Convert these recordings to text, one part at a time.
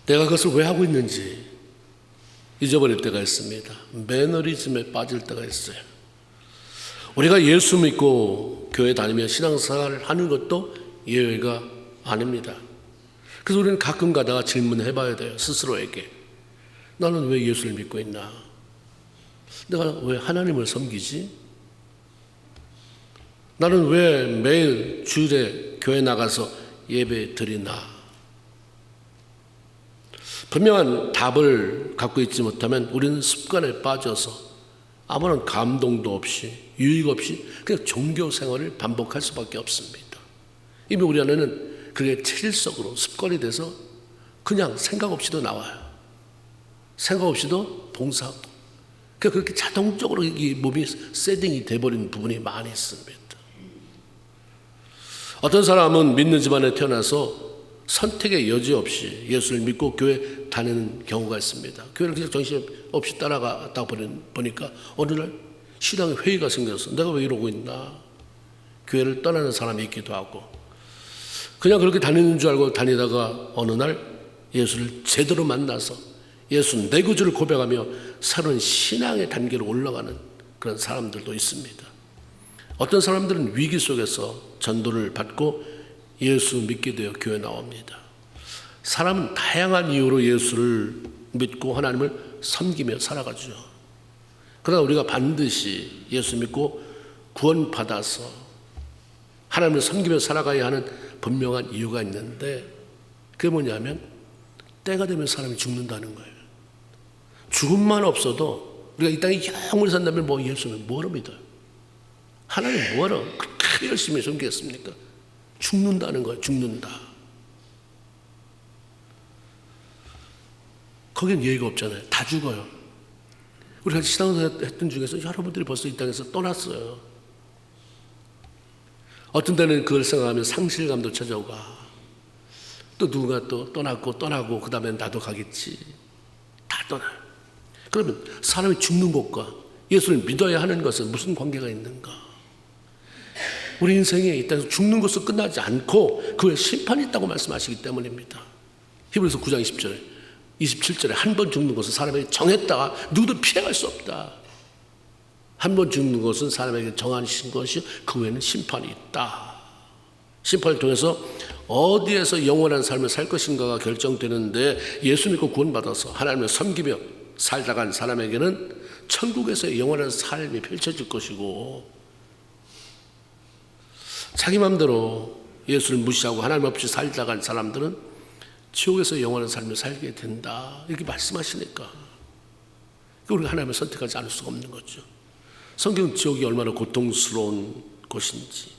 내가 그것을 왜 하고 있는지 잊어버릴 때가 있습니다. 매너리즘에 빠질 때가 있어요. 우리가 예수 믿고 교회 다니며 신앙생활을 하는 것도 예외가 아닙니다. 그래서 우리는 가끔 가다가 질문해 봐야 돼요. 스스로에게. 나는 왜 예수를 믿고 있나? 내가 왜 하나님을 섬기지? 나는 왜 매일 주일에 교회 나가서 예배 드리나? 분명한 답을 갖고 있지 못하면 우리는 습관에 빠져서 아무런 감동도 없이 유익 없이 그냥 종교 생활을 반복할 수밖에 없습니다. 이미 우리 안에는 그게 체질적으로 습관이 돼서 그냥 생각 없이도 나와요. 생각 없이도 봉사하고 그렇게 자동적으로 이 몸이 세팅이 돼버린 부분이 많이 있습니다. 어떤 사람은 믿는 집안에 태어나서 선택의 여지 없이 예수를 믿고 교회 다니는 경우가 있습니다. 교회를 그냥 정신없이 따라가다 보니까 어느 날 신앙의 회의가 생겨서 내가 왜 이러고 있나? 교회를 떠나는 사람이 있기도 하고 그냥 그렇게 다니는 줄 알고 다니다가 어느 날 예수를 제대로 만나서 예수 내 구주를 고백하며 새로운 신앙의 단계로 올라가는 그런 사람들도 있습니다. 어떤 사람들은 위기 속에서 전도를 받고 예수 믿게 되어 교회 나옵니다. 사람은 다양한 이유로 예수를 믿고 하나님을 섬기며 살아가죠. 그러나 우리가 반드시 예수 믿고 구원받아서 하나님을 섬기며 살아가야 하는 분명한 이유가 있는데 그게 뭐냐면 때가 되면 사람이 죽는다는 거예요. 죽음만 없어도 우리가 이 땅에 영원히 산다면 뭐 예수는 뭐로 믿어요? 하나님 뭐로 그렇게 열심히 섬기겠습니까? 죽는다는 거예요. 죽는다. 거긴 예의가 없잖아요. 다 죽어요. 우리가 신앙생활 했던 중에서 여러분들이 벌써 이 땅에서 떠났어요. 어떤 때는 그걸 생각하면 상실감도 찾아오가. 또 누가 또 떠나고 그 다음에 나도 가겠지. 다 떠나요. 그러면 사람이 죽는 것과 예수를 믿어야 하는 것은 무슨 관계가 있는가? 우리 인생에 이 땅에서 죽는 것으로 끝나지 않고 그 외에 심판이 있다고 말씀하시기 때문입니다. 히브리서 9장 20절에 27절에 한 번 죽는 것은 사람에게 정했다. 누구도 피해갈 수 없다. 한 번 죽는 것은 사람에게 정하신 것이 그 외에는 심판이 있다. 심판을 통해서 어디에서 영원한 삶을 살 것인가가 결정되는데 예수 믿고 구원받아서 하나님을 섬기며 살다 간 사람에게는 천국에서의 영원한 삶이 펼쳐질 것이고 자기 마음대로 예수를 무시하고 하나님 없이 살다 간 사람들은 지옥에서 영원한 삶을 살게 된다. 이렇게 말씀하시니까 우리가 하나님을 선택하지 않을 수가 없는 거죠. 성경은 지옥이 얼마나 고통스러운 곳인지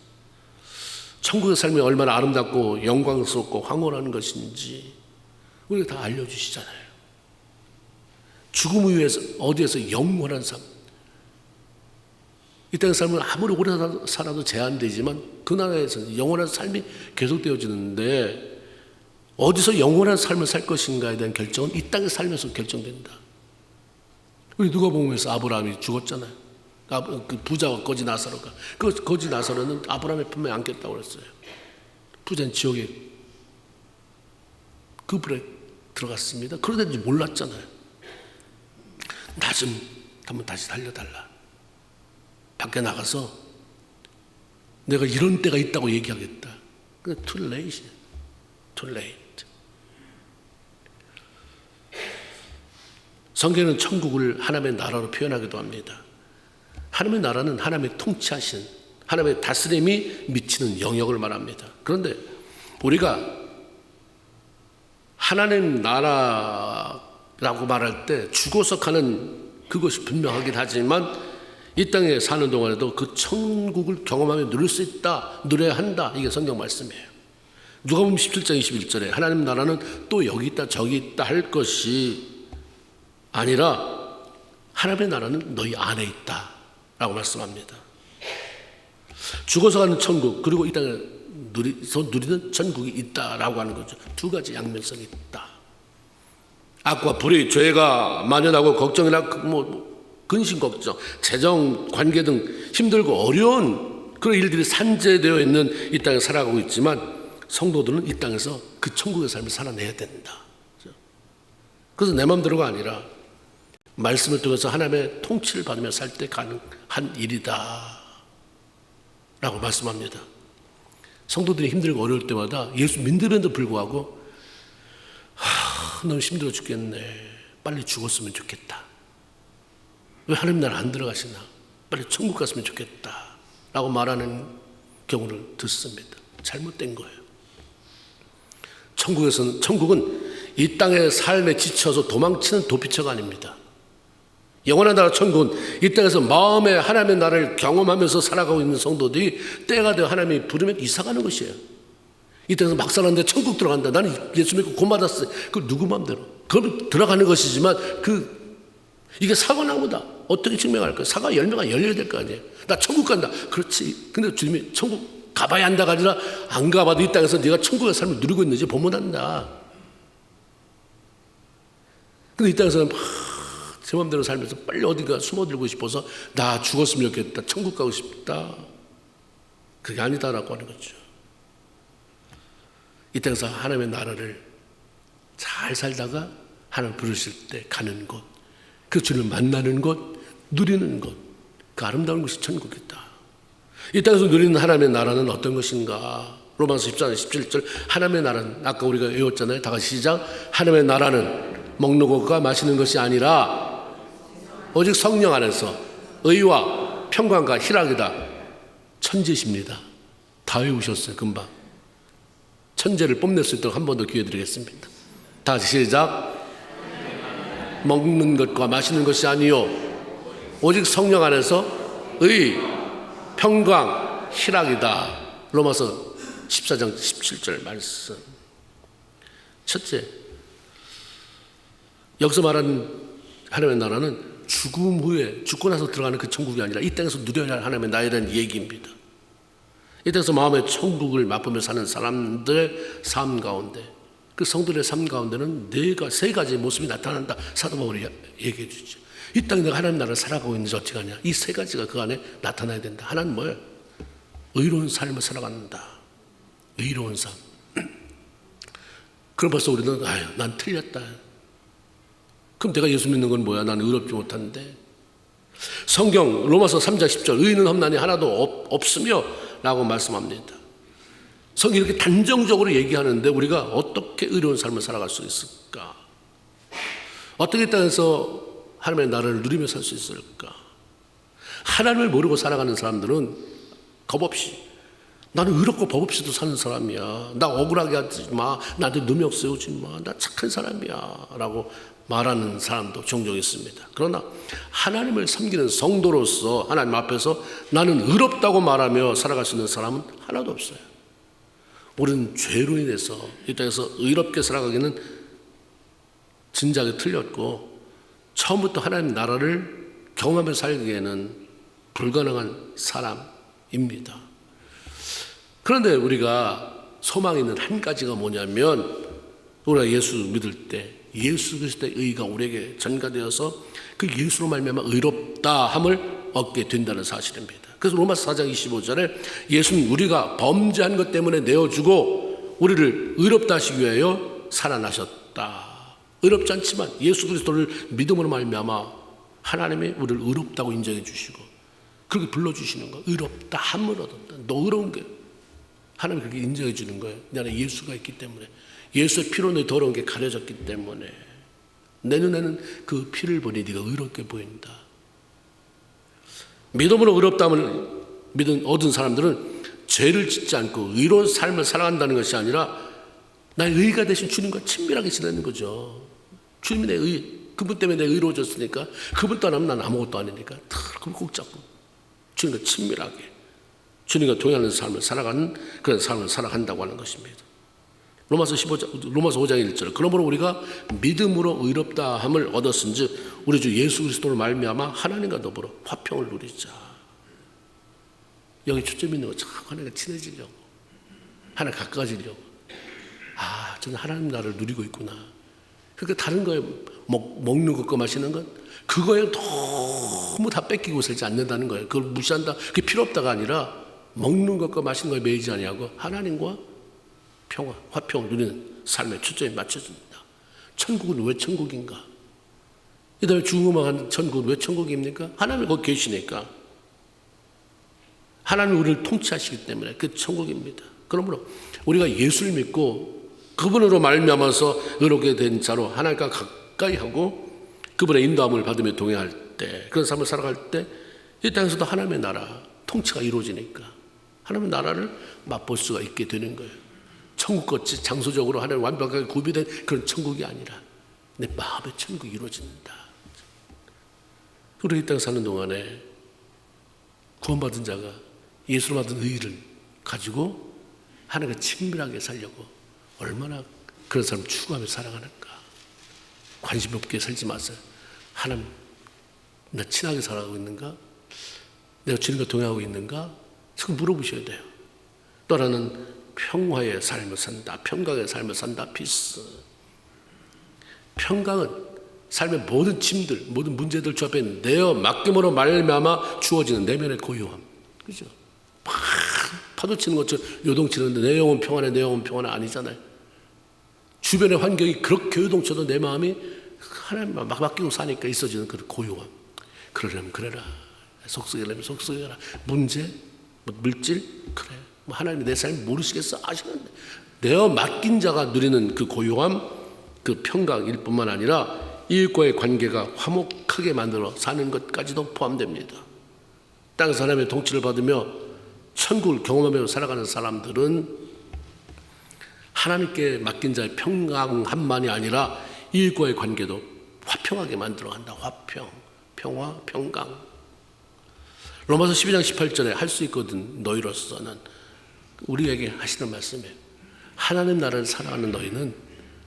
천국의 삶이 얼마나 아름답고 영광스럽고 황홀한 것인지 우리가 다 알려주시잖아요. 죽음 이후에 어디에서 영원한 삶 이 땅의 삶은 아무리 오래 살아도 제한되지만 그 나라에서는 영원한 삶이 계속되어지는데 어디서 영원한 삶을 살 것인가에 대한 결정은 이 땅의 삶에서 결정된다. 우리 누가복음에서 아브라함이 죽었잖아요. 그 부자와 거지 나사로가. 그 거지 나사로는 아브라함의 품에 안겼다고 그랬어요. 부자는 지옥에 그 불에 들어갔습니다. 그러는지 몰랐잖아요. 나 좀 한번 다시 살려달라. 밖에 나가서 내가 이런 때가 있다고 얘기하겠다. 근데 too late. 성경은 천국을 하나님의 나라로 표현하기도 합니다. 하나님의 나라는 하나님의 통치하신 하나님의 다스림이 미치는 영역을 말합니다. 그런데 우리가 하나님 나라라고 말할 때 죽어서 가는 그것이 분명하긴 하지만 이 땅에 사는 동안에도 그 천국을 경험하며 누릴 수 있다, 누려야 한다. 이게 성경 말씀이에요. 누가복음 17장 21절에 하나님 나라는 또 여기 있다 저기 있다 할 것이 아니라 하나님의 나라는 너희 안에 있다 라고 말씀합니다. 죽어서 가는 천국 그리고 이 땅에 누리는 천국이 있다라고 하는 거죠. 두 가지 양면성이 있다. 악과 불의 죄가 만연하고 걱정이나 근심 걱정, 재정 관계 등 힘들고 어려운 그런 일들이 산재되어 있는 이 땅에 살아가고 있지만 성도들은 이 땅에서 그 천국의 삶을 살아내야 된다. 그래서 내 마음대로가 아니라 말씀을 통해서 하나님의 통치를 받으며 살 때 가능한 일이다 라고 말씀합니다. 성도들이 힘들고 어려울 때마다 예수 믿음에도 불구하고 너무 힘들어 죽겠네, 빨리 죽었으면 좋겠다, 왜 하나님 나라 안 들어가시나, 빨리 천국 갔으면 좋겠다 라고 말하는 경우를 듣습니다. 잘못된 거예요. 천국은 이 땅의 삶에 지쳐서 도망치는 도피처가 아닙니다. 영원한 나라 천국은 이 땅에서 마음에 하나님의 나라를 경험하면서 살아가고 있는 성도들이 때가 되어 하나님이 부르면 이사가는 것이에요. 이 땅에서 막 살았는데 천국 들어간다, 나는 예수 믿고 구원받았어요, 그 누구 마음대로 그럼 들어가는 것이지만 이게 사과나무다, 어떻게 증명할까요? 사과 열매가 열려야 될 거 아니에요. 나 천국 간다, 그렇지. 근데 주님이 천국 가봐야 한다가 아니라 안 가봐도 이 땅에서 네가 천국의 삶을 누리고 있는지 보면 안다. 근데 이 땅에서는 제 마음대로 살면서 빨리 어디가 숨어들고 싶어서 나 죽었으면 좋겠다, 천국 가고 싶다, 그게 아니다라고 하는 거죠. 이 땅에서 하나님의 나라를 잘 살다가 하나님 부르실 때 가는 곳, 그 주를 만나는 곳, 누리는 곳, 그 아름다운 것이 천국이다. 이 땅에서 누리는 하나님의 나라는 어떤 것인가? 로마서 14장 17절 하나님의 나라는, 아까 우리가 외웠잖아요. 다 같이 시작. 하나님의 나라는 먹는 것과 마시는 것이 아니라 오직 성령 안에서 의와 평강과 희락이다. 천재십니다. 다 외우셨어요, 금방. 천재를 뽐낼 수 있도록 한 번 더 기회 드리겠습니다. 다 같이 시작. 먹는 것과 마시는 것이 아니요 오직 성령 안에서 의, 평강, 희락이다. 로마서 14장 17절 말씀. 첫째, 여기서 말하는 하나님의 나라는 죽음 후에, 죽고 나서 들어가는 그 천국이 아니라 이 땅에서 누려야 할 하나님의 나라에 대한 얘기입니다. 이 땅에서 마음의 천국을 맛보며 사는 사람들의 삶 가운데, 그 성들의 삶 가운데는 세 가지의 모습이 나타난다. 사도 바울이 얘기해 주죠. 이 땅에 내가 하나님 나라를 살아가고 있는지 어떻게 하냐, 이 세 가지가 그 안에 나타나야 된다. 하나는 뭐예요? 의로운 삶을 살아간다. 의로운 삶. 그럼 벌써 우리는 난 틀렸다. 그럼 내가 예수 믿는 건 뭐야? 나는 의롭지 못한데. 성경 로마서 3장 10절 의인은 험난이 하나도 없으며 라고 말씀합니다. 성경이 이렇게 단정적으로 얘기하는데 우리가 어떻게 의로운 삶을 살아갈 수 있을까? 어떻게 이 땅에서 하나님의 나라를 누리며 살 수 있을까? 하나님을 모르고 살아가는 사람들은 겁없이, 나는 의롭고 법 없이도 사는 사람이야, 나 억울하게 하지 마, 나한테 누명 세우지 마, 나 착한 사람이야 라고 말하는 사람도 종종 있습니다. 그러나 하나님을 섬기는 성도로서 하나님 앞에서 나는 의롭다고 말하며 살아갈 수 있는 사람은 하나도 없어요. 우리는 죄로 인해서 이 땅에서 의롭게 살아가기는 진작에 틀렸고, 처음부터 하나님 나라를 경험하며 살기에는 불가능한 사람입니다. 그런데 우리가 소망이 있는 한 가지가 뭐냐면, 우리가 예수 믿을 때 예수 그리스도의 의가 우리에게 전가되어서 그 예수로 말미암아 의롭다함을 얻게 된다는 사실입니다. 그래서 로마서 4장 25절에 예수는 우리가 범죄한 것 때문에 내어주고 우리를 의롭다 하시기 위하여 살아나셨다. 의롭지 않지만 예수 그리스도를 믿음으로 말미암아 하나님이 우리를 의롭다고 인정해 주시고 그렇게 불러주시는 거예요. 의롭다함을 얻었다. 너 의로운 게 하나님이 그렇게 인정해 주는 거예요. 내 안에 예수가 있기 때문에, 예수의 피로 내 더러운 게 가려졌기 때문에 내 눈에는 그 피를 보니 네가 의롭게 보인다. 믿음으로 의롭다함을 얻은 사람들은 죄를 짓지 않고 의로운 삶을 살아간다는 것이 아니라 나의 의가 되신 주님과 친밀하게 지내는 거죠. 주님이 내 의, 그분 때문에 내가 의로워졌으니까 그분 떠나면 난 아무것도 아니니까 그걸 꼭 잡고 주님과 친밀하게, 주님과 동행하는 삶을 살아가는 그런 삶을 살아간다고 하는 것입니다. 로마서 5장 1절 그러므로 우리가 믿음으로 의롭다함을 얻었은즉 우리 주 예수 그리스도를 말미암아 하나님과 더불어 화평을 누리자. 여기 초점 있는 거 자꾸 하나님과 친해지려고, 하나님 가까워지려고. 저는 하나님 나라를 누리고 있구나. 그러니까 다른 거에 먹는 것과 마시는 것, 그거에 너무 다 뺏기고 살지 않는다는 거예요. 그걸 무시한다, 그게 필요 없다가 아니라 먹는 것과 마시는 거에 매이지 아니하고 하나님과 평화, 화평을 누리는 삶에 초점이 맞춰집니다. 천국은 왜 천국인가? 이 다음에 죽음한 천국은 왜 천국입니까? 하나님이 거기 계시니까. 하나님이 우리를 통치하시기 때문에 그 천국입니다. 그러므로 우리가 예수를 믿고 그분으로 말미암아서 의롭게 된 자로 하나님과 가까이 하고 그분의 인도함을 받으며 동행할 때, 그런 삶을 살아갈 때 이 땅에서도 하나님의 나라 통치가 이루어지니까 하나님의 나라를 맛볼 수가 있게 되는 거예요. 천국같이 장소적으로 하나님 완벽하게 구비된 그런 천국이 아니라 내 마음의 천국이 이루어진다. 우리 이 땅에 사는 동안에 구원받은 자가 예수를 받은 의의를 가지고 하나님과 친밀하게 살려고 얼마나 그런 사람 추구하며 살아가는가. 관심 없게 살지 마세요. 하나님, 나 친하게 살아가고 있는가? 내가 주님과 동행하고 있는가? 그걸 물어보셔야 돼요. 또 하나는 평화의 삶을 산다. 평강의 삶을 산다. 피스. 평강은 삶의 모든 짐들, 모든 문제들 주 앞에 내어 맡김으로 말미암아 주어지는 내면의 고요함. 그죠? 막 파도 치는 것처럼 요동치는데 내 영혼 평안해, 내 영혼 평안해 아니잖아요. 주변의 환경이 그렇게 요동쳐도 내 마음이 하나님만 막 맡기고 사니까 있어지는 그 고요함. 그러려면 그래라. 속썩이려면 속썩여라. 문제, 물질, 그래. 하나님이 내 삶 모르시겠어? 아시는데. 내어 맡긴 자가 누리는 그 고요함, 그 평강일 뿐만 아니라 이웃과의 관계가 화목하게 만들어 사는 것까지도 포함됩니다. 땅에서 하나님의 통치를 받으며 천국을 경험하며 살아가는 사람들은 하나님께 맡긴 자의 평강함만이 아니라 이웃과의 관계도 화평하게 만들어간다. 화평, 평화, 평강. 로마서 12장 18절에 할 수 있거든 너희로서는, 우리에게 하시는 말씀이에요. 하나님 나라를 살아가는 너희는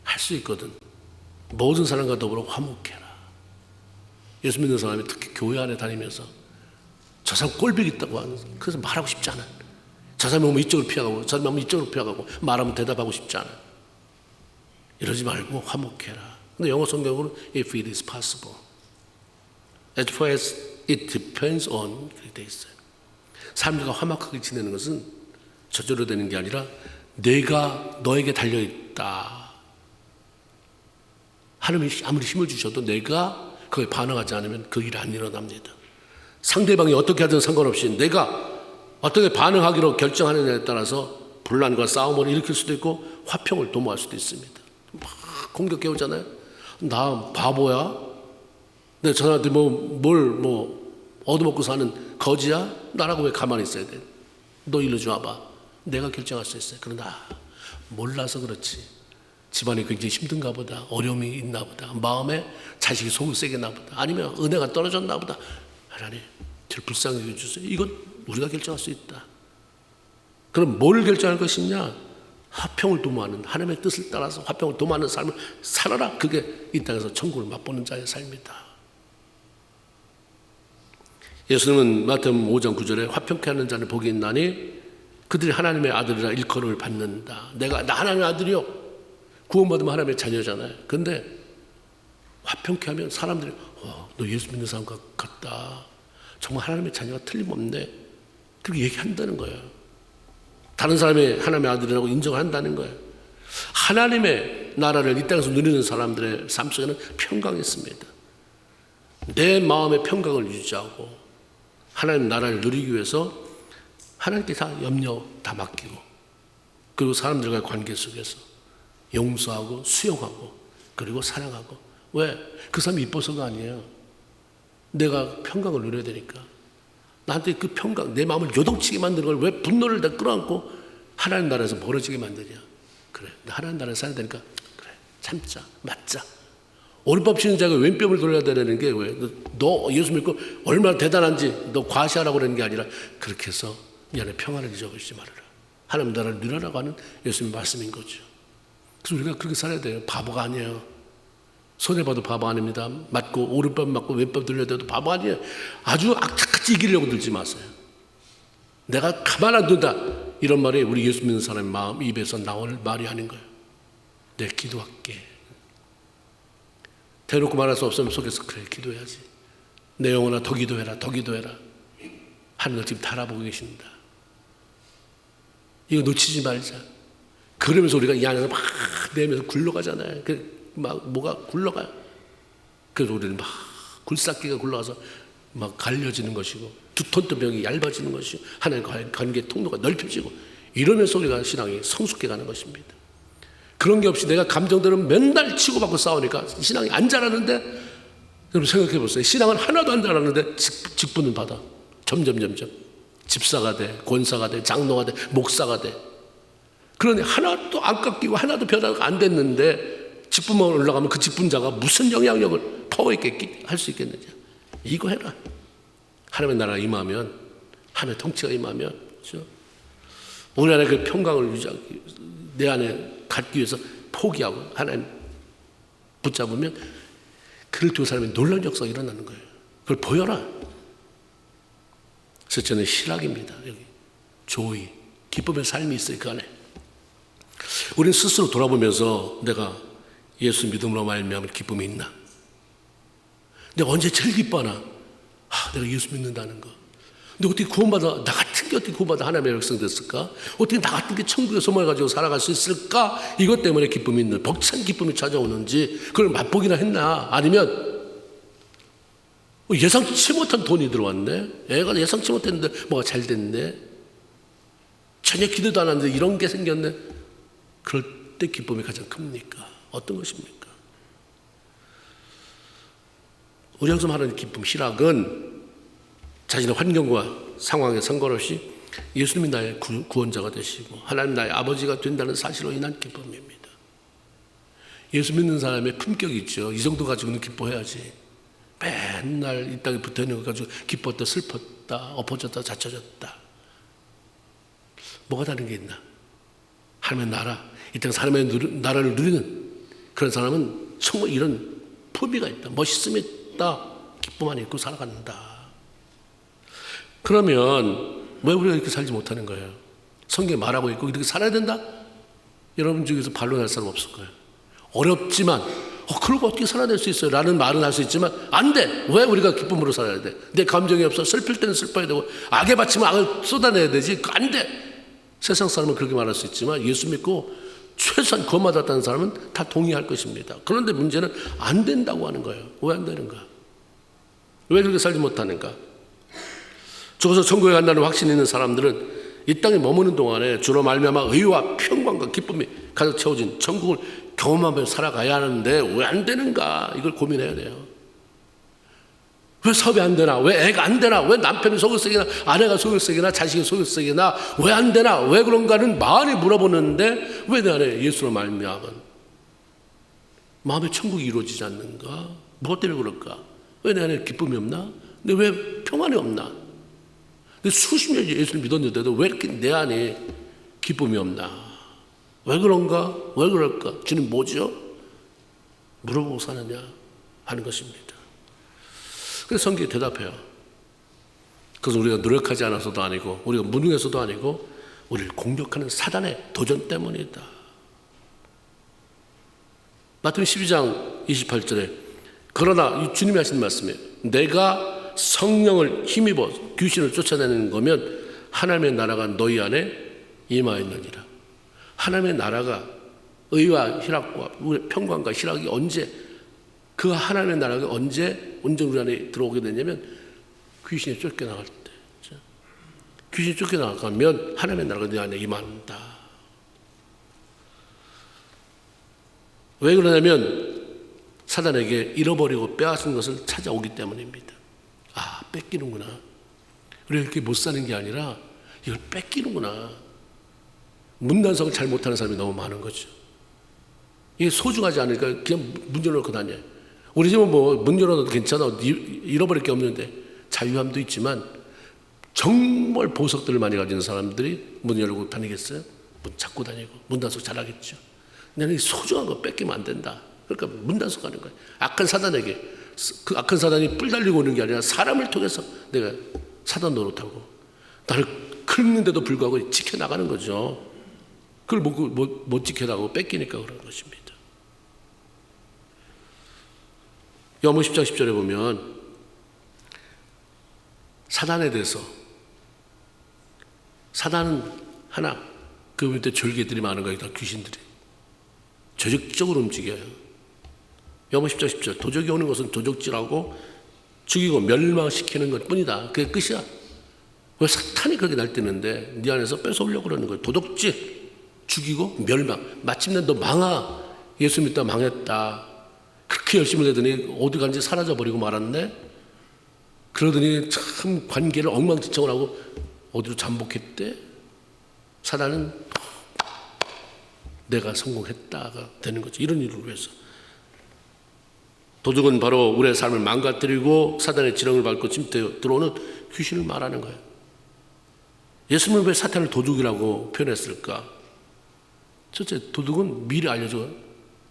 할 수 있거든. 모든 사람과 더불어 화목해라. 예수 믿는 사람이 특히 교회 안에 다니면서 저 사람 꼴보기 있다고 하는, 그래서 말하고 싶지 않아. 저 사람이 오면 이쪽으로 피하고 저 사람이 오면 이쪽으로 피하고 말하면 대답하고 싶지 않아. 이러지 말고 화목해라. 근데 영어 성경으로 if it is possible, as far as it depends on, 그렇게 돼 있어요. 사람들과 화목하게 지내는 것은 저절로 되는 게 아니라 내가 너에게 달려있다. 하나님이 아무리 힘을 주셔도 내가 그에 반응하지 않으면 그 일이 안 일어납니다. 상대방이 어떻게 하든 상관없이 내가 어떻게 반응하기로 결정하느냐에 따라서 분란과 싸움을 일으킬 수도 있고 화평을 도모할 수도 있습니다. 막 공격해오잖아요. 나 바보야? 내가 저 사람한테 얻어먹고 사는 거지야? 나라고 왜 가만히 있어야 돼? 너 일로 좀 와봐. 내가 결정할 수 있어요. 그러나 몰라서 그렇지. 집안이 굉장히 힘든가 보다. 어려움이 있나 보다. 마음에 자식이 속을 세게 나 보다. 아니면 은혜가 떨어졌나 보다. 하나님, 저를 불쌍히 해주세요. 이건 우리가 결정할 수 있다. 그럼 뭘 결정할 것이냐? 화평을 도모하는, 하나님의 뜻을 따라서 화평을 도모하는 삶을 살아라. 그게 이 땅에서 천국을 맛보는 자의 삶이다. 예수님은 마태복음 5장 9절에 화평케 하는 자는 복이 있나니 그들이 하나님의 아들이라 일컬음을 받는다. 나 하나님의 아들이요. 구원받으면 하나님의 자녀잖아요. 근데 화평케 하면 사람들이 너 예수 믿는 사람 같다. 정말 하나님의 자녀가 틀림없네. 그렇게 얘기한다는 거예요. 다른 사람이 하나님의 아들이라고 인정한다는 거예요. 하나님의 나라를 이 땅에서 누리는 사람들의 삶 속에는 평강이 있습니다. 내 마음의 평강을 유지하고 하나님 나라를 누리기 위해서 하나님께 다 염려 다 맡기고, 그리고 사람들과의 관계 속에서 용서하고 수용하고 그리고 사랑하고. 왜? 그 사람이 이뻐서가 아니에요. 내가 평강을 누려야 되니까. 나한테 그 평강, 내 마음을 요동치게 만드는 걸 왜 분노를 다 끌어안고 하나님 나라에서 멀어지게 만드냐. 그래, 하나님 나라에 살아야 되니까 그래, 참자, 맞자. 오른밥 치는 자가 왼뼘을 돌려야 되는 게 왜? 너 예수 믿고 얼마나 대단한지 너 과시하라고 그러는 게 아니라 그렇게 해서 이 안에 평안을 잊어버리지 말아라. 하나님 나라를 누려라고 하는 예수님 말씀인 거죠. 그래서 우리가 그렇게 살아야 돼요. 바보가 아니에요. 손해봐도 바보 아닙니다. 맞고 오른밥 맞고 왼밥 돌려야 돼도 바보 아니에요. 아주 악착같이 이기려고 들지 마세요. 내가 가만 안 둔다. 이런 말이 우리 예수 믿는 사람의 마음 입에서 나올 말이 아닌 거예요. 내 기도할게. 대놓고 말할 수 없으면 속에서 그래 기도해야지. 내 영혼아 더 기도해라, 더 기도해라. 하늘을 지금 달아보고 계십니다. 이거 놓치지 말자. 그러면서 우리가 이 안에서 막 내면서 굴러가잖아요. 막 뭐가 굴러가요. 그래서 우리는 막 굴삭기가 굴러가서 막 갈려지는 것이고 두톤도 병이 얇아지는 것이고 하나님과의 관계 통로가 넓혀지고 이러면서 우리가 신앙이 성숙해 가는 것입니다. 그런 게 없이 내가 감정들은 맨날 치고받고 싸우니까 신앙이 안 자라는데, 여러분 생각해 보세요. 신앙은 하나도 안 자라는데 직분을 받아. 점점 집사가 돼, 권사가 돼, 장로가 돼, 목사가 돼. 그러니 하나도 안 깎이고 하나도 변화가 안 됐는데 직분만 올라가면 그 직분자가 무슨 영향력을 파워 있게 할 수 있겠느냐. 이거 해라. 하나님의 나라가 임하면, 하나님의 통치가 임하면, 그렇죠? 우리 안에 그 평강을 유지하기, 내 안에 갖기 위해서 포기하고 하나님 붙잡으면 그를 두고 사람이 놀라운 역사가 일어나는 거예요. 그걸 보여라. 그래서 저는 희락입니다. 여기 조의, 기쁨의 삶이 있어요. 그 안에 우리는 스스로 돌아보면서 내가 예수 믿음으로 말미암은 기쁨이 있나? 내가 언제 제일 기뻐하나? 내가 예수 믿는다는 거. 근데 어떻게 구원받아, 나 같은 게 어떻게 구원받아 하나님의 백성 됐을까? 어떻게 나 같은 게 천국의 소망을 가지고 살아갈 수 있을까? 이것 때문에 기쁨이 있는, 벅찬 기쁨이 찾아오는지 그걸 맛보기나 했나? 아니면 예상치 못한 돈이 들어왔네? 애가 예상치 못했는데 뭐가 잘 됐네? 전혀 기대도 안 하는데 이런 게 생겼네? 그럴 때 기쁨이 가장 큽니까? 어떤 것입니까? 우리 여기서 말하는 기쁨, 희락은 자신의 환경과 상황에 상관없이 예수님이 나의 구원자가 되시고 하나님 나의 아버지가 된다는 사실로 인한 기쁨입니다. 예수 믿는 사람의 품격이 있죠. 이 정도 가지고는 기뻐해야지. 맨날 이 땅에 붙어있는 것 가지고 기뻤다, 슬펐다, 엎어졌다, 자쳐졌다. 뭐가 다른 게 있나? 하나님의 나라, 이 땅 사람의 나라를 누리는 그런 사람은 정말 이런 품위가 있다, 멋있음이 있다, 기쁨만 있고 살아간다. 그러면 왜 우리가 이렇게 살지 못하는 거예요? 성경에 말하고 있고 이렇게 살아야 된다? 여러분 중에서 반론할 사람 없을 거예요. 어렵지만 그러고 어떻게 살아낼 수 있어요? 라는 말은 할 수 있지만 안 돼. 왜 우리가 기쁨으로 살아야 돼? 내 감정이 없어. 슬플 때는 슬퍼야 되고 악에 바치면 악을 쏟아내야 되지. 안 돼. 세상 사람은 그렇게 말할 수 있지만 예수 믿고 최소한 구원받았다는 사람은 다 동의할 것입니다. 그런데 문제는 안 된다고 하는 거예요. 왜 안 되는가? 왜 그렇게 살지 못하는가? 죽어서 천국에 간다는 확신이 있는 사람들은 이 땅에 머무는 동안에 주로 말미암아 의와 평강과 기쁨이 가득 채워진 천국을 경험하며 살아가야 하는데 왜 안 되는가? 이걸 고민해야 돼요. 왜 사업이 안 되나? 왜 애가 안 되나? 왜 남편이 속을 썩이나? 아내가 속을 썩이나? 자식이 속을 썩이나? 왜 안 되나? 왜 그런가는 많이 물어보는데 왜 내 안에 예수로 말미암은 마음의 천국이 이루어지지 않는가? 무엇 때문에 그럴까? 왜 내 안에 기쁨이 없나? 근데 왜 평안이 없나? 근데 수십 년 예수를 믿었는데도 왜 이렇게 내 안에 기쁨이 없나? 왜 그런가? 왜 그럴까? 주님 뭐죠? 물어보고 사느냐 하는 것입니다. 그래서 성경이 대답해요. 그래서 우리가 노력하지 않아서도 아니고 우리가 무능해서도 아니고 우리를 공격하는 사단의 도전 때문이다. 마태복음 12장 28절에 그러나 주님이 하신 말씀이에요. 내가 성령을 힘입어 귀신을 쫓아내는 거면 하나님의 나라가 너희 안에 임하였느니라. 하나님의 나라가 의와 희락과 평강과 희락이 언제, 그 하나님의 나라가 언제 온전히 우리 안에 들어오게 되냐면 귀신이 쫓겨나갈 때. 귀신이 쫓겨나가면 하나님의 나라가 내 안에 임한다. 왜 그러냐면 사단에게 잃어버리고 빼앗은 것을 찾아오기 때문입니다. 뺏기는구나. 우리가 이렇게 못 사는 게 아니라 이걸 뺏기는구나. 문단속을 잘 못하는 사람이 너무 많은 거죠. 이게 소중하지 않으니까 그냥 문 열어놓고 다녀요. 우리 집은 뭐 문 열어놔도 괜찮아. 잃어버릴 게 없는데 자유함도 있지만 정말 보석들을 많이 가진 사람들이 문 열고 다니겠어요? 문 잡고 다니고 문단속 잘하겠죠. 나는 소중한 거 뺏기면 안 된다. 그러니까 문단속하는 거예요. 악한 사단에게. 그 악한 사단이 뿔 달리고 오는 게 아니라 사람을 통해서 내가 사단 노릇하고 나를 긁는데도 불구하고 지켜나가는 거죠. 그걸 못 지켜나가고 뺏기니까 그런 것입니다. 요한복음 10장 10절에 보면 사단에 대해서, 사단은 하나, 그 밑에 졸개들이 많은 거예요. 다 귀신들이 조직적으로 움직여요. 요한복음 10장 10절 도적이 오는 것은 도적질하고 죽이고 멸망시키는 것뿐이다. 그게 끝이야. 왜 사탄이 그렇게 날뛰는데 네 안에서 뺏어오려고 그러는 거예요. 도둑질, 죽이고 멸망. 마침내 너 망하. 예수 믿다 망했다. 그렇게 열심히 하더니 어디 간지 사라져버리고 말았네. 그러더니 참 관계를 엉망진창을 하고 어디로 잠복했대. 사단은 내가 성공했다가 되는 거죠. 이런 일을 위해서. 도둑은 바로 우리의 삶을 망가뜨리고 사단의 지령을 밟고 침투해 들어오는 귀신을 말하는 거예요. 예수님은 왜 사탄을 도둑이라고 표현했을까? 첫째, 도둑은 미리 알려줘.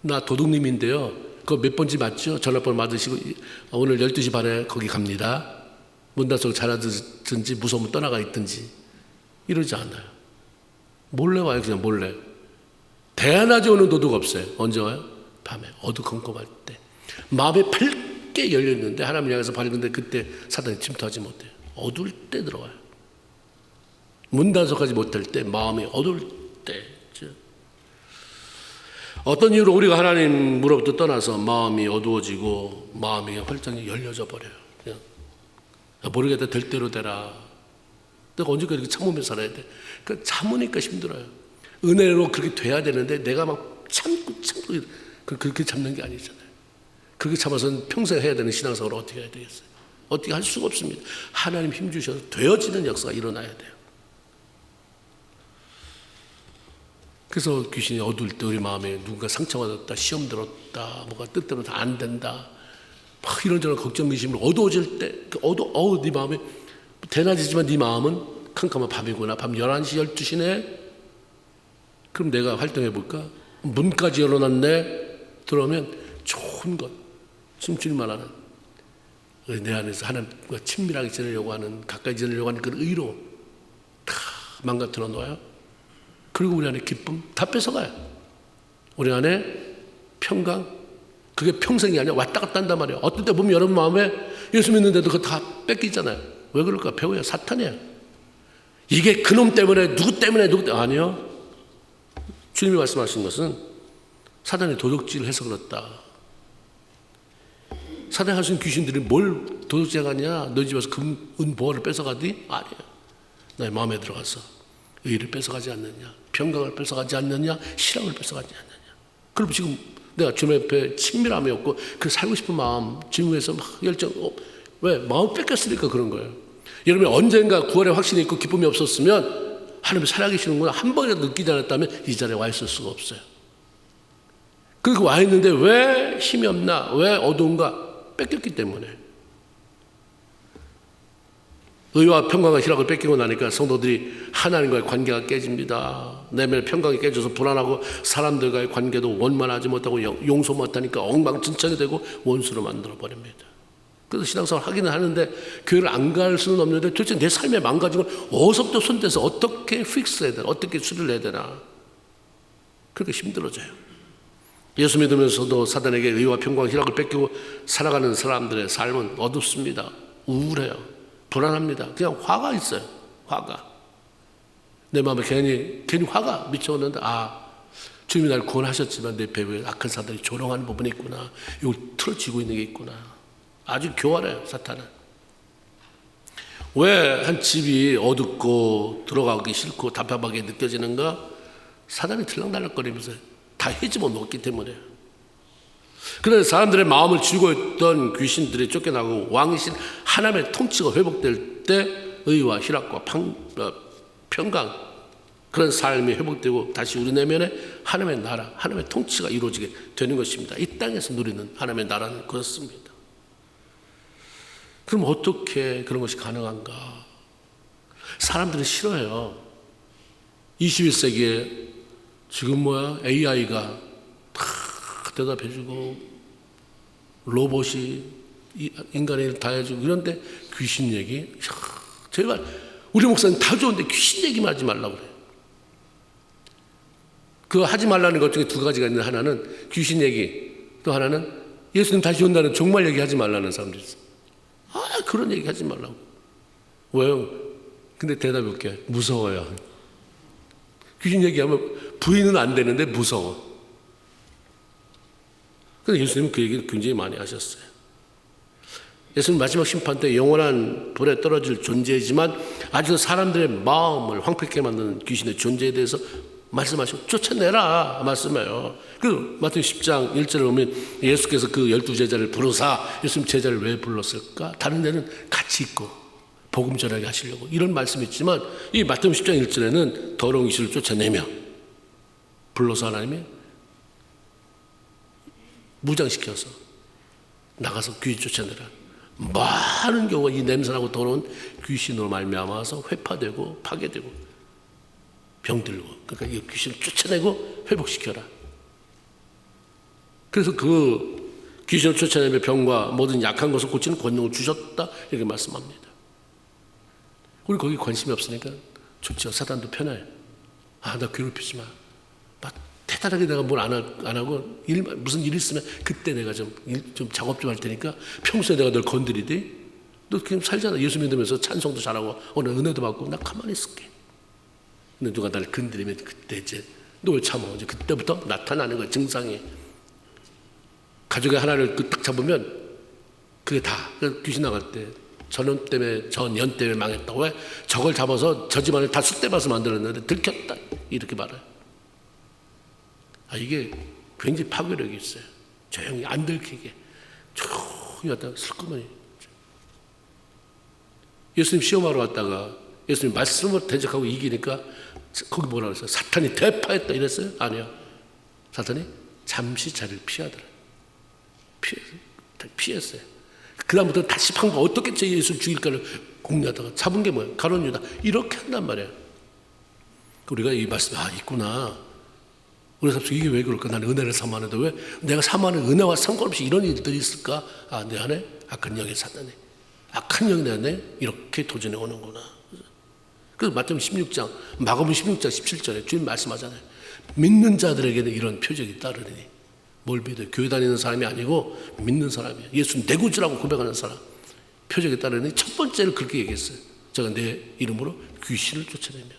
나 도둑님인데요. 그거 몇 번지 맞죠? 전화번호 받으시고 오늘 12시 반에 거기 갑니다. 문 닫아서 잘하든지 무서우면 떠나가 있든지 이러지 않아요. 몰래 와요. 그냥 몰래. 대낮에 오는 도둑 없어요. 언제 와요? 밤에 어두컴컴할 때. 마음이 밝게 열렸는데 하나님 향해서 밝은데 그때 사단이 침투하지 못해요. 어두울 때 들어와요. 문 닫아서까지 못할 때, 마음이 어두울 때. 어떤 이유로 우리가 하나님으로부터 떠나서 마음이 어두워지고 마음이 활짝 열려져 버려요. 그냥 모르겠다, 될 대로 되라. 내가 언제까지 이렇게 참으면서 살아야 돼? 그러니까 참으니까 힘들어요. 은혜로 그렇게 돼야 되는데 내가 막 참고 그렇게 참는 게 아니잖아요. 그렇게 참아서는 평생 해야 되는 신앙생활을 어떻게 해야 되겠어요? 어떻게 할 수가 없습니다. 하나님 힘 주셔서 되어지는 역사가 일어나야 돼요. 그래서 귀신이 어두울 때 우리 마음에 누군가 상처받았다, 시험 들었다, 뭐가 뜻대로 다 안 된다, 막 이런저런 걱정, 의심으로 어두워질 때, 네 마음에 대낮이지만 네 마음은 캄캄한 밤이구나. 밤 11시, 12시네. 그럼 내가 활동해 볼까? 문까지 열어놨네. 들어오면 좋은 것, 숨쉴만 하는 내 안에서 하나님과 친밀하게 지내려고 하는, 가까이 지내려고 하는 그 의로 다 망가뜨려 놓아요. 그리고 우리 안에 기쁨 다 뺏어가요. 우리 안에 평강, 그게 평생이 아니라 왔다 갔다 한단 말이에요. 어떤 때 보면 여러분 마음에 예수 믿는데도 그거 다 뺏기잖아요. 왜 그럴까? 배우야, 사탄이에요. 이게 그놈 때문에, 누구 때문에, 아니요. 주님이 말씀하신 것은 사단이 도둑질을 해서 그렇다. 사단이 할 수 있는 귀신들이 뭘 도둑질하냐? 너희 집에서 금, 은, 보화를 뺏어가디? 아니에요. 나의 마음에 들어가서 의를 뺏어가지 않느냐, 평강을 뺏어가지 않느냐, 신앙을 뺏어가지 않느냐. 그럼 지금 내가 주님 앞에 친밀함이 없고 그 살고 싶은 마음, 주님에서 막 열정, 왜? 마음 뺏겼으니까 그런 거예요. 여러분이 언젠가 구원의 확신이 있고 기쁨이 없었으면 하나님이 살아계시는구나 한 번이라도 느끼지 않았다면 이 자리에 와 있을 수가 없어요. 그리고 와 있는데 왜 힘이 없나, 왜 어두운가? 뺏겼기 때문에. 의와 평강과 희락을 뺏기고 나니까 성도들이 하나님과의 관계가 깨집니다. 내면의 평강이 깨져서 불안하고 사람들과의 관계도 원만하지 못하고 용서 못하니까 엉망진창이 되고 원수로 만들어버립니다. 그래서 신앙생활 하기는 하는데 교회를 안 갈 수는 없는데 도대체 내 삶에 망가진 걸 어디서부터 손대서 어떻게 픽스해야 되나, 어떻게 수리를 해야 되나, 그렇게 힘들어져요. 예수 믿으면서도 사단에게 의와 평강, 희락을 뺏기고 살아가는 사람들의 삶은 어둡습니다. 우울해요. 불안합니다. 그냥 화가 있어요. 화가. 내 마음에 괜히 화가 미쳐오는데, 주님이 나를 구원하셨지만 내 배후에 악한 사단이 조롱하는 부분이 있구나. 이걸 틀어지고 있는 게 있구나. 아주 교활해요, 사탄은. 왜 한 집이 어둡고 들어가기 싫고 답답하게 느껴지는가? 사단이 들락날락거리면서 다 헤집어 놓았기 때문에. 그래서 사람들의 마음을 쥐고 있던 귀신들이 쫓겨나고 왕이신 하나님의 통치가 회복될 때 의와 희락과 평강, 그런 삶이 회복되고 다시 우리 내면에 하나님의 나라, 하나님의 통치가 이루어지게 되는 것입니다. 이 땅에서 누리는 하나님의 나라는 그렇습니다. 그럼 어떻게 그런 것이 가능한가? 사람들은 싫어요. 21세기에 지금 AI가 다 대답해주고 로봇이 인간의 일을 다 해주고 이런데 귀신 얘기, 제발 우리 목사님 다 좋은데 귀신 얘기만 하지 말라고 그래요. 그거 하지 말라는 것 중에 두 가지가 있는데, 하나는 귀신 얘기, 또 하나는 예수님 다시 온다는 종말 얘기 하지 말라는 사람들이 있어요. 그런 얘기 하지 말라고. 왜요? 근데 대답이 웃겨요. 무서워요. 귀신 얘기하면 부인은 안 되는데 무서워. 그런데 예수님은 그 얘기를 굉장히 많이 하셨어요. 예수님 마지막 심판 때 영원한 불에 떨어질 존재이지만 아직도 사람들의 마음을 황폐케 만드는 귀신의 존재에 대해서 말씀하시고 쫓아내라 말씀해요. 그 마태복음 10장 1절에 보면 예수께서 그 12제자를 부르사, 예수님 제자를 왜 불렀을까? 다른 데는 같이 있고 복음 전하게 하시려고 이런 말씀이 있지만 이 마태복음 10장 1절에는 더러운 귀신을 쫓아내며 불러서 하나님이 무장시켜서 나가서 귀신 쫓아내라. 많은 경우가 이 냄새나고 더러운 귀신으로 말미암아서 회파되고 파괴되고 병들고, 그러니까 이 귀신을 쫓아내고 회복시켜라. 그래서 그 귀신을 쫓아내며 병과 모든 약한 것을 고치는 권능을 주셨다 이렇게 말씀합니다. 우리 거기 관심이 없으니까 좋죠. 사단도 편해요. 나 괴롭히지 마. 막 대단하게 내가 뭘 안 하고 무슨 일 있으면 그때 내가 좀 작업 좀 할 테니까 평소에 내가 널 건드리되 너 그냥 살잖아. 예수 믿으면서 찬송도 잘하고 오늘 은혜도 받고 나 가만히 있을게. 근데 누가 나를 건드리면 그때 이제 너 왜 참아? 이제 그때부터 나타나는 거야. 증상이. 가족의 하나를 딱 잡으면 그게 다. 귀신 나갈 때 전연 때문에 망했다. 왜? 저걸 잡아서 저 집안을 다 쑥대밭을 만들었는데 들켰다. 이렇게 말해요. 이게 굉장히 파괴력이 있어요. 조용히 안 들키게 조용히 왔다가 슬그머니. 예수님 시험하러 왔다가 예수님 말씀을 대적하고 이기니까 거기 뭐라 그랬어요? 사탄이 대파했다 이랬어요? 아니요. 사탄이 잠시 자리를 피하더라. 피했어요. 그 다음부터 다시 방법 어떻게 제 예수 죽일까를 공략하다가 잡은 게 뭐예요? 가룟 유다. 이렇게 한단 말이에요. 우리가 이 말씀 있구나. 우리 삶 속에 이게 왜 그럴까? 나는 은혜를 사모하는데 왜 내가 사모하는 은혜와 상관없이 이런 일들이 있을까? 내 안에 악한 영이 사단이 악한 영이 내 안에 이렇게 도전해 오는구나. 그래서 마태복음 16장 마가복음 16장 17절에 주님 말씀하잖아요. 믿는 자들에게는 이런 표적이 따르니 뭘 믿어요? 교회 다니는 사람이 아니고 믿는 사람이에요. 예수 내 구주라고 고백하는 사람. 표적이 따르니 첫 번째를 그렇게 얘기했어요. 제가 내 이름으로 귀신을 쫓아내며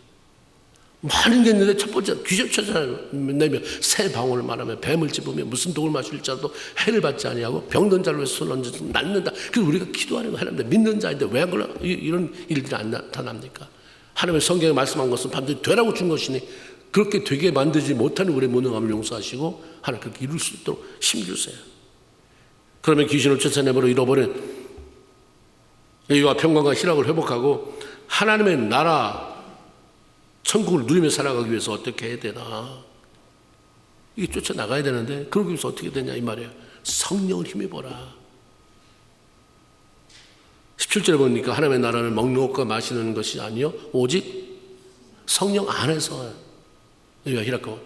많은 게 있는데 첫 번째 귀신 쫓아내며 새 방울을 말하며 뱀을 찝으며 무슨 독을 마실 자도 해를 받지 아니하고 병든 자를 위해서 손을 얹어서 낫는다. 그래서 우리가 기도하는 거 하는데 믿는 자인데 왜 이런 일들이 안 나타납니까? 하나님의 성경에 말씀한 것은 반드시 되라고 준 것이니 그렇게 되게 만들지 못하는 우리의 무능함을 용서하시고 하나님 그렇게 이룰 수 있도록 힘주세요. 그러면 귀신을 쫓아내버려 잃어버린 여유와 평강과 희락을 회복하고 하나님의 나라 천국을 누리며 살아가기 위해서 어떻게 해야 되나? 이게 쫓아나가야 되는데 그러기 위해서 어떻게 되냐 이 말이에요. 성령을 힘입어라. 17절에 보니까 하나님의 나라를 먹는 것과 마시는 것이 아니요 오직 성령 안에서 의와 희락과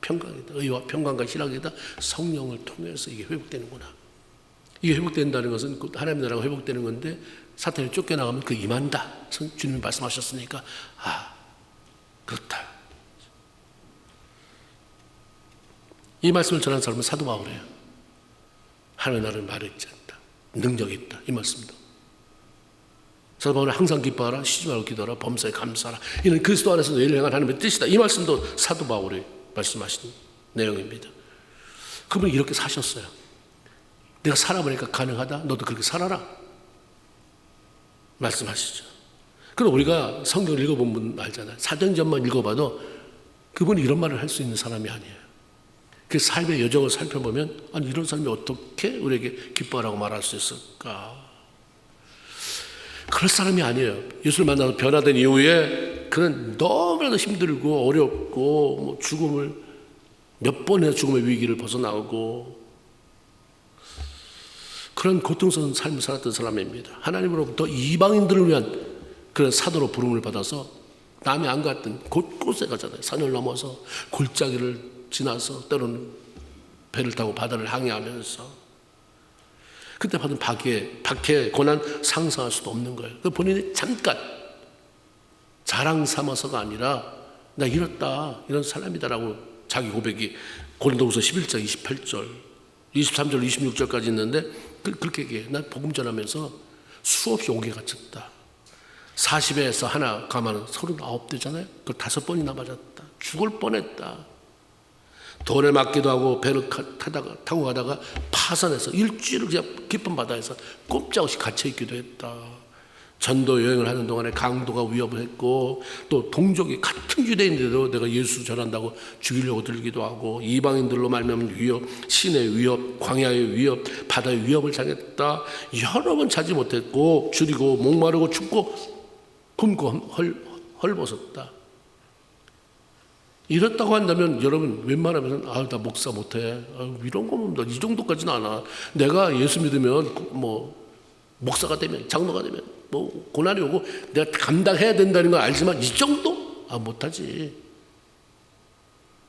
평강이다. 의와 평강과 희락이다. 성령을 통해서 이게 회복되는구나. 이게 회복된다는 것은 하나님의 나라가 회복되는 건데 사탄이 쫓겨나가면 그 임한다. 주님이 말씀하셨으니까 그렇다. 이 말씀을 전하는 사람은 사도 바울이에요. 하나님의 나라를 말을 잊지 않다. 능력이 있다. 이 말씀도. 사도 바울은 항상 기뻐하라, 쉬지 말고 기도하라, 범사에 감사하라. 이는 그리스도 안에서 너희를 향한 하나님의 뜻이다. 이 말씀도 사도 바울이 말씀하신 내용입니다. 그분이 이렇게 사셨어요. 내가 살아보니까 가능하다. 너도 그렇게 살아라. 말씀하시죠. 그럼 우리가 성경을 읽어본 분 알잖아요. 사도행전만 읽어봐도 그분이 이런 말을 할 수 있는 사람이 아니에요. 그 삶의 여정을 살펴보면 이런 사람이 어떻게 우리에게 기뻐하라고 말할 수 있을까? 그럴 사람이 아니에요. 예수를 만나서 변화된 이후에 그는 너무나도 힘들고 어렵고 죽음을 몇 번의 죽음의 위기를 벗어나오고 그런 고통스러운 삶을 살았던 사람입니다. 하나님으로부터 이방인들을 위한 그런 사도로 부름을 받아서 남이 안 갔던 곳곳에 가잖아요. 산을 넘어서 골짜기를 지나서 때로는 배를 타고 바다를 항해하면서 그때 받은 박해, 고난 상상할 수도 없는 거예요. 그 본인이 잠깐 자랑 삼아서가 아니라 나 이렇다, 이런 사람이다라고 자기 고백이 고린도후서 11장 28절, 23절, 26절까지 있는데 그렇게 얘기해요. 난 복음 전하면서 수없이 옥에 갇혔다. 40에서 하나 가면 39대잖아요. 그걸 5번이나 맞았다. 죽을 뻔했다. 돌에 맞기도 하고 배를 타고 가다가 파산해서 일주일을 그냥 깊은 바다에서 꼼짝없이 갇혀있기도 했다. 전도 여행을 하는 동안에 강도가 위협을 했고, 또 동족이 같은 유대인들도 내가 예수 전한다고 죽이려고 들기도 하고, 이방인들로 말미암은 위협, 신의 위협, 광야의 위협, 바다의 위협을 당했다. 여러 번 자지 못했고, 줄이고 목마르고 춥고 굶고 헐벗었다. 이렇다고 한다면 여러분 웬만하면 나 목사 못해, 이런 거는 이 정도까지는 않아. 내가 예수 믿으면 뭐 목사가 되면, 장로가 되면 뭐 고난이 오고 내가 감당해야 된다는 걸 알지만 이 정도? 못하지.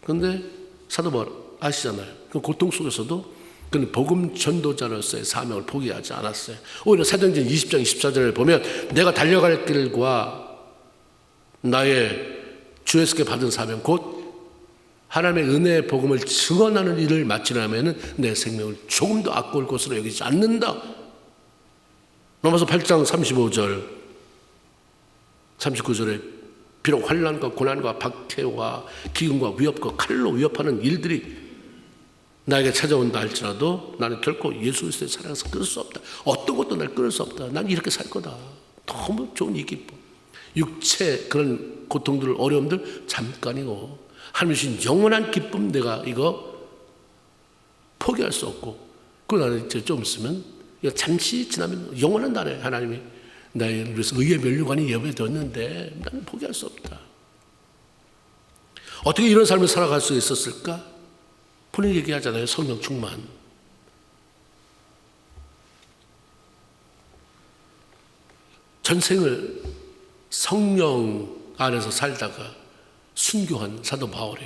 그런데 사도 바울 아시잖아요. 그 고통 속에서도 그는 복음 전도자로서의 사명을 포기하지 않았어요. 오히려 사도행전 20장 24절을 보면 내가 달려갈 길과 나의 주에서께 받은 사명 곧 하나님의 은혜의 복음을 증언하는 일을 마치려면 내 생명을 조금도 아까울 것으로 여기지 않는다. 로마서 8장 35절 39절에 비록 환난과 고난과 박해와 기근과 위협과 칼로 위협하는 일들이 나에게 찾아온다 할지라도 나는 결코 예수 그리스도의 사랑에서 끊을 수 없다. 어떤 것도 날 끊을 수 없다. 난 이렇게 살 거다. 너무 좋은 이 기쁨. 육체 그런 고통들, 어려움들 잠깐이고 하나님이 주신 영원한 기쁨, 내가 이거 포기할 수 없고, 그리고 나는 이제 좀 있으면 잠시 지나면 영원한 날에 하나님이 나를 위해서 의의 면류관이 예배되었는데 나는 포기할 수 없다. 어떻게 이런 삶을 살아갈 수 있었을까? 본인이 얘기하잖아요. 성령 충만. 전생을 성령 안에서 살다가 순교한 사도 바울이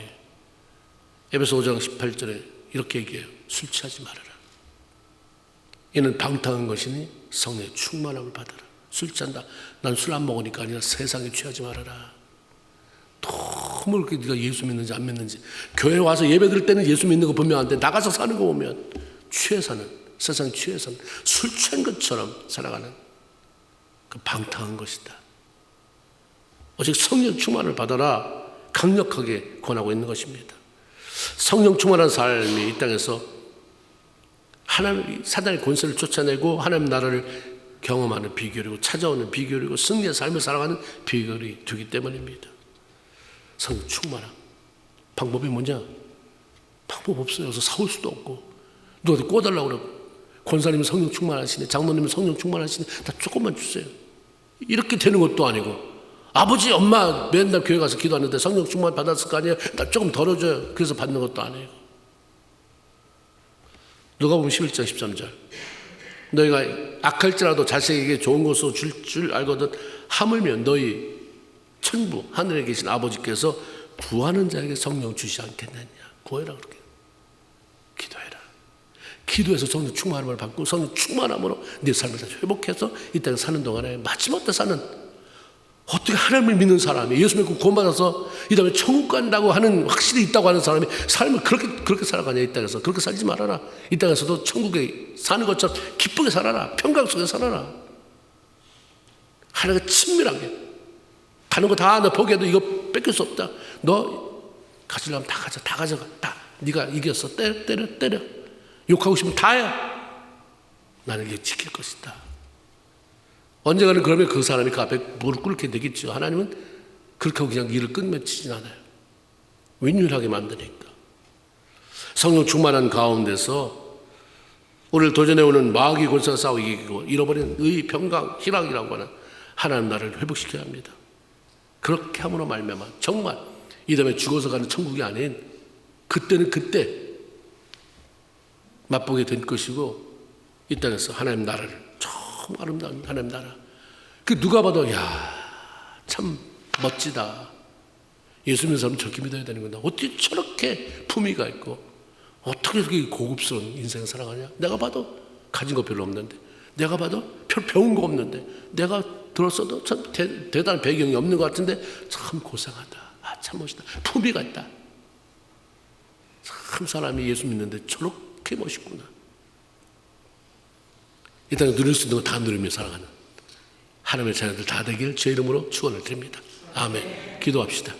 에베소 5장 18절에 이렇게 얘기해요. 술 취하지 말아라. 이는 방탕한 것이니 성령의 충만함을 받아라. 술 취한다. 난 술 안 먹으니까 아니라 세상에 취하지 말아라. 너무 그렇게 네가 예수 믿는지 안 믿는지, 교회 와서 예배 드릴 때는 예수 믿는 거 분명한데 나가서 사는 거 보면 취해 사는, 세상 취해 사는, 술 취한 것처럼 살아가는 그 방탕한 것이다. 오직 성령 충만을 받아라 강력하게 권하고 있는 것입니다. 성령 충만한 삶이 이 땅에서 하나님, 사단의 권세를 쫓아내고 하나님 나라를 경험하는 비결이고 찾아오는 비결이고 승리의 삶을 살아가는 비결이 되기 때문입니다. 성령 충만함. 방법이 뭐냐? 방법 없어요. 그래서 사올 수도 없고 누가 꿔달라고 그러고, 권사님은 성령 충만하시네, 장로님은 성령 충만하시네, 다 조금만 주세요. 이렇게 되는 것도 아니고, 아버지 엄마 맨날 교회 가서 기도하는데 성령 충만 받았을 거 아니에요? 나 조금 덜어줘요. 그래서 받는 것도 아니에요. 누가복음 11장 13절 너희가 악할지라도 자식에게 좋은 것으로 줄 알거든 하물며 너희 천부 하늘에 계신 아버지께서 구하는 자에게 성령 주시지 않겠느냐. 구해라. 그렇게 기도해라. 기도해서 성령 충만함을 받고 성령 충만함으로 네 삶을 다시 회복해서 이 땅에 사는 동안에 마지막 때 사는, 어떻게 하나님을 믿는 사람이 예수 믿고 구원받아서 이 다음에 천국 간다고 하는 확실히 있다고 하는 사람이 삶을 그렇게 살아가냐. 이 땅에서 그렇게 살지 말아라. 이 땅에서도 천국에 사는 것처럼 기쁘게 살아라. 평강 속에 살아라. 하나님과 친밀하게. 다른 거 다 너 포기해도 이거 뺏길 수 없다. 너 가지려면 다 가져가. 다 네가 이겼어. 때려. 욕하고 싶으면 다 해. 나는 이거 지킬 것이다. 언젠가는 그러면 그 사람이 그 앞에 무릎 꿇게 되겠죠. 하나님은 그렇게 하고 그냥 일을 끝맺히진 않아요. 윈윈하게 만드니까. 성령 충만한 가운데서 우리를 도전해오는 마귀 권세가 싸워 이기고 잃어버린 의, 평강, 희락이라고 하는 하나님 나라를 회복시켜야 합니다. 그렇게 함으로 말미암아 정말 이 다음에 죽어서 가는 천국이 아닌 그때는 그때 맛보게 된 것이고, 이 땅에서 하나님 나라를, 정말 아름다운 하나님 나라, 그 누가 봐도 참 멋지다. 예수 믿는 사람은 저렇게 믿어야 되는 건다. 어떻게 저렇게 품위가 있고 어떻게 그렇게 고급스러운 인생을 살아가냐. 내가 봐도 가진 거 별로 없는데, 내가 봐도 별 배운 거 없는데, 내가 들었어도 참 대단한 배경이 없는 것 같은데 참 고생하다. 참 멋있다. 품위가 있다. 참 사람이 예수 믿는데 저렇게 멋있구나. 이 땅에 누릴 수 있는 거 다 누리며 살아가는 하나님의 자녀들 다 되길 제 이름으로 축원을 드립니다. 아멘. 기도합시다.